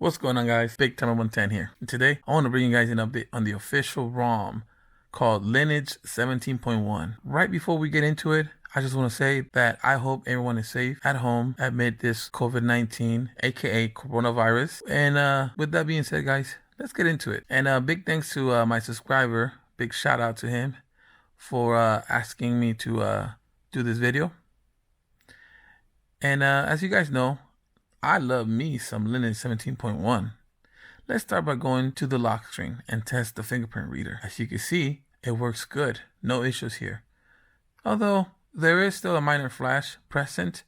What's going on, guys? Big Timer 110 here. And today, I want to bring you guys an update on the official ROM called Lineage 17.1. Right before we get into it, I just want to say that I hope everyone is safe at home amid this COVID-19, aka coronavirus. And with that being said, guys, let's get into it. And big thanks to my subscriber. Big shout out to him for asking me to do this video. And as you guys know, I love me some Lineage 17.1. Let's start by going to the lock screen and test the fingerprint reader. As you can see, it works good. No issues here. Although, there is still a minor flash present,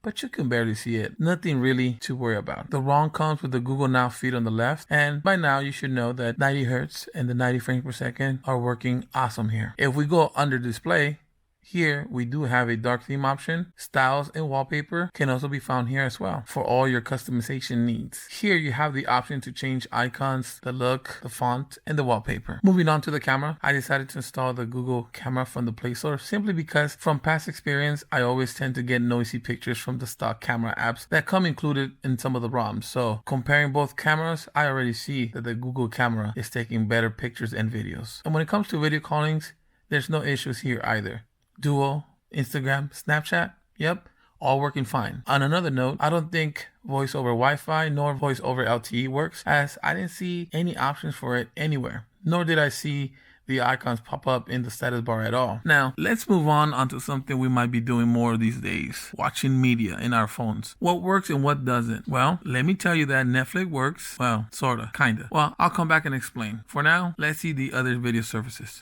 but you can barely see it. Nothing really to worry about. The ROM comes with the Google Now feed on the left, and by now you should know that 90 Hz and the 90 frames per second are working awesome here. If we go under display, here we do have a dark theme option. Styles and wallpaper can also be found here as well for all your customization needs. Here you have the option to change icons, the look, the font, and the wallpaper. Moving on to the camera, I decided to install the Google camera from the Play Store simply because from past experience, I always tend to get noisy pictures from the stock camera apps that come included in some of the ROMs. So comparing both cameras, I already see that the Google camera is taking better pictures and videos. And when it comes to video callings, there's no issues here either. Duo, Instagram, Snapchat, yep, all working fine. On another note, I don't think voice over Wi-Fi nor voice over LTE works, as I didn't see any options for it anywhere, nor did I see the icons pop up in the status bar at all. Now, let's move on to something we might be doing more these days, watching media in our phones. What works and what doesn't? Well, let me tell you that Netflix works, well, sorta, kinda. Well, I'll come back and explain. For now, let's see the other video services.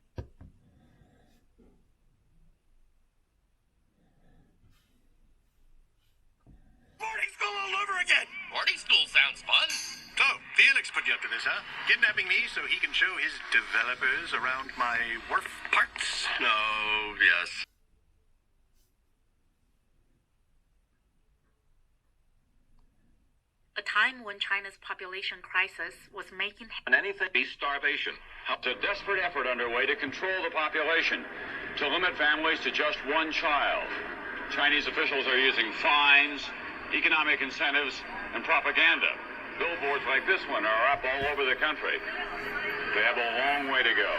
Boarding school sounds fun. So, Felix put you up to this, huh? Kidnapping me so he can show his developers around my wharf parts? Oh, yes. A time when China's population crisis was making anything be starvation. It's a desperate effort underway to control the population, to limit families to just one child. Chinese officials are using fines, economic incentives, and propaganda. Billboards like this one are up all over the country. They have a long way to go.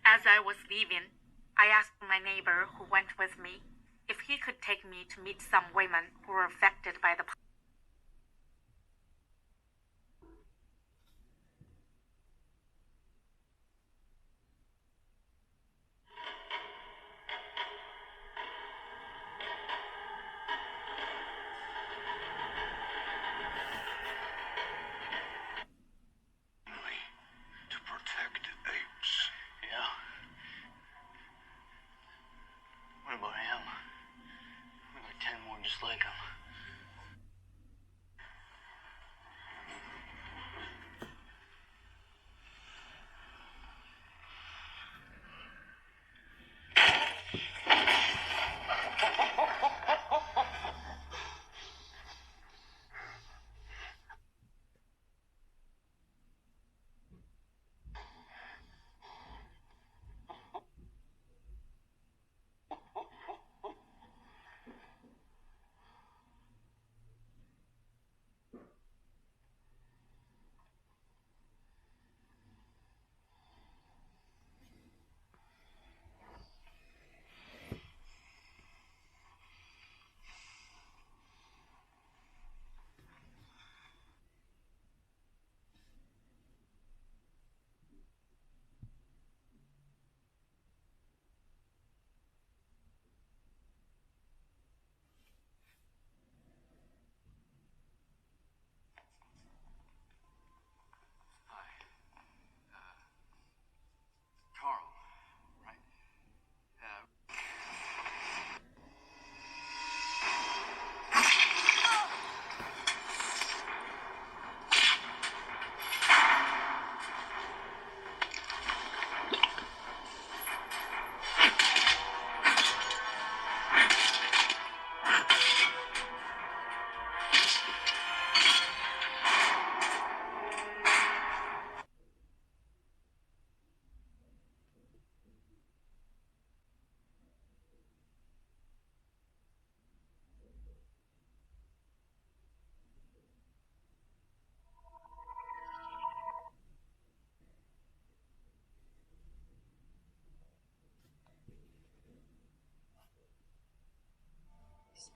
As I was leaving, I asked my neighbor who went with me if he could take me to meet some women who were affected by the To protect apes. Yeah. What about him? We got 10 more just like him.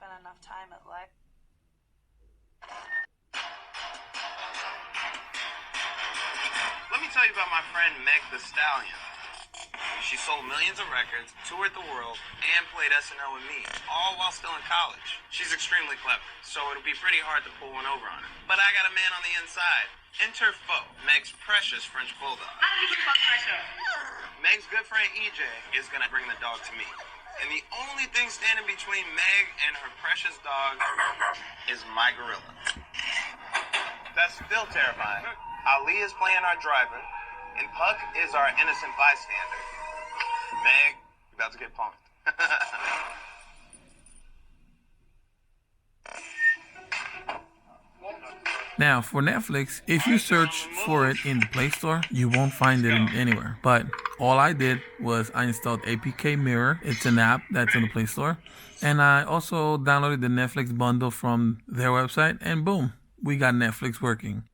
spent enough time at Lex. Let me tell you about my friend Meg the Stallion. She sold millions of records, toured the world, and played SNL with me, all while still in college. She's extremely clever, so it'll be pretty hard to pull one over on her. But I got a man on the inside. Enter Foe, Meg's precious French bulldog. Meg's good friend EJ is gonna bring the dog to me. And the only thing standing between Meg and her precious dog is my gorilla. That's still terrifying. Ali is playing our driver, and Puck is our innocent bystander. Meg, you about to get punked. Now, for Netflix, if you search for it in the Play Store, you won't find it anywhere. But all I did was I installed APK Mirror. It's an app that's in the Play Store. And I also downloaded the Netflix bundle from their website, and boom, we got Netflix working.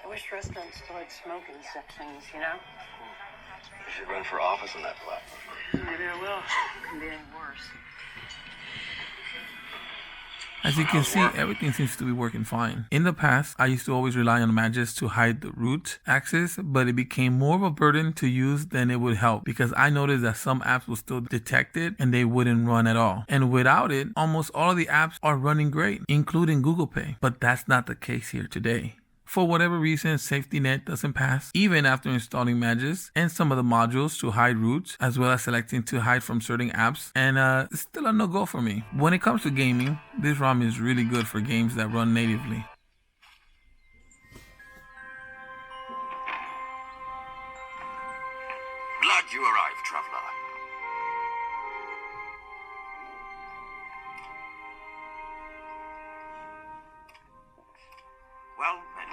I wish restaurants still had smoking sections, you know? You should run for office on that platform. Maybe I will. Can be any worse. As you can see, everything seems to be working fine. In the past, I used to always rely on Magis to hide the root access, but it became more of a burden to use than it would help because I noticed that some apps will still detect it and they wouldn't run at all. And without it, almost all of the apps are running great, including Google Pay. But that's not the case here today. For whatever reason, Safety Net doesn't pass, even after installing Magis and some of the modules to hide roots, as well as selecting to hide from certain apps, and it's still a no-go for me. When it comes to gaming, this ROM is really good for games that run natively. Glad you arrived, traveler. Well met.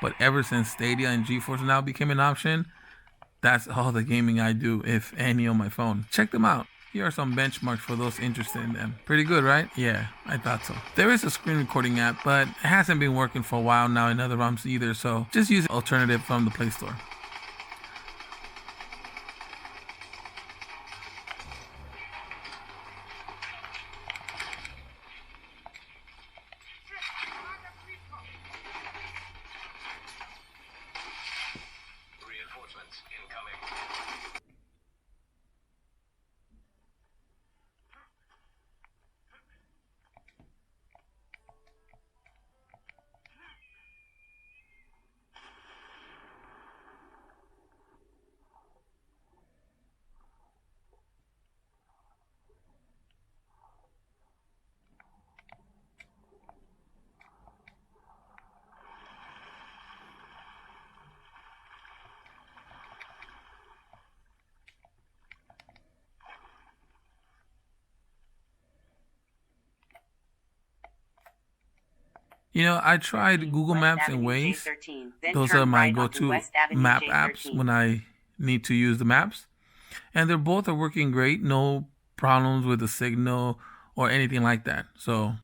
But ever since Stadia and GeForce Now became an option, that's all the gaming I do, if any, on my phone. Check them out. Here are some benchmarks for those interested in them. Pretty good, right? Yeah, I thought so. There is a screen recording app, but it hasn't been working for a while now in other ROMs either, so just use an alternative from the Play Store. Reinforcements incoming. You know, I tried Google Maps and Waze. Those are my go-to map apps when I need to use the maps. And they're both are working great. No problems with the signal or anything like that. So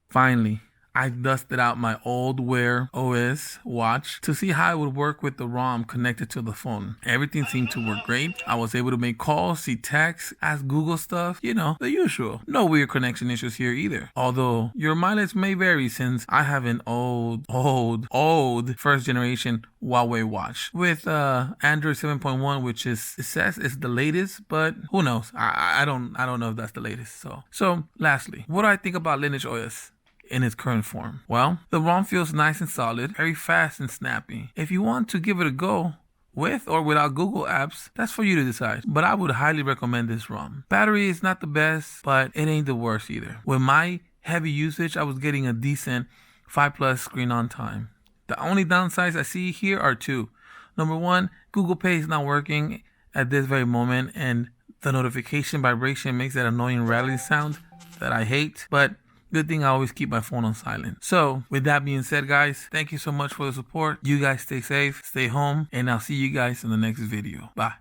finally, I dusted out my old Wear OS watch to see how it would work with the ROM connected to the phone. Everything seemed to work great. I was able to make calls, see texts, ask Google stuff, you know, the usual. No weird connection issues here either. Although your mileage may vary since I have an old first generation Huawei watch with Android 7.1, which it says is the latest, but who knows? I don't know if that's the latest. So lastly, what do I think about Lineage OS in its current form? Well, the ROM feels nice and solid, very fast and snappy. If you want to give it a go with or without Google apps, that's for you to decide. But I would highly recommend this ROM. Battery is not the best, but it ain't the worst either. With my heavy usage, I was getting a decent 5+ screen on time. The only downsides I see here are two. Number one, Google Pay is not working at this very moment, and the notification vibration makes that annoying rattling sound that I hate. But good thing I always keep my phone on silent. So with that being said, guys, thank you so much for the support. You guys stay safe, stay home, and I'll see you guys in the next video. Bye.